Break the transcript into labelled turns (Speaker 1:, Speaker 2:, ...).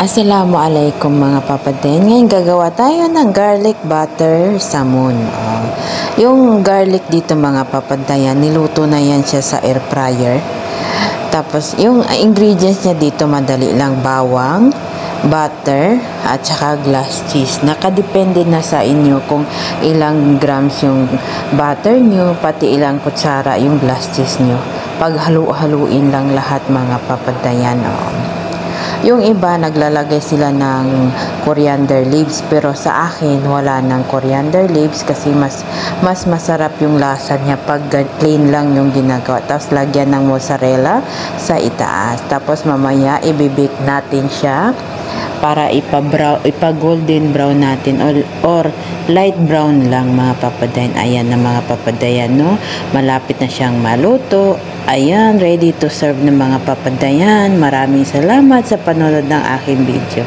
Speaker 1: Assalamualaikum mga papadayan. Ngayon gagawa tayo ng garlic butter salmon. Yung garlic dito mga papadayan, niluto na yan siya sa air fryer. Tapos yung ingredients niya dito madali lang, bawang, butter, at saka glass cheese. Nakadepende na sa inyo kung ilang grams yung butter nyo, pati ilang kutsara yung glass cheese nyo. Paghalu-haluin lang lahat mga papadayan. Yung iba naglalagay sila ng coriander leaves, pero sa akin wala ng coriander leaves kasi mas masarap yung lasa niya pag plain lang yung ginagawa. Tapos lagyan ng mozzarella sa itaas. Tapos mamaya i-bake natin siya para ipa-golden brown natin or light brown lang mga papadayan. Ayan na mga papadayan, no? Malapit na siyang maluto. Ayan, ready to serve ng mga papadayan. Maraming salamat sa panonood ng aking video.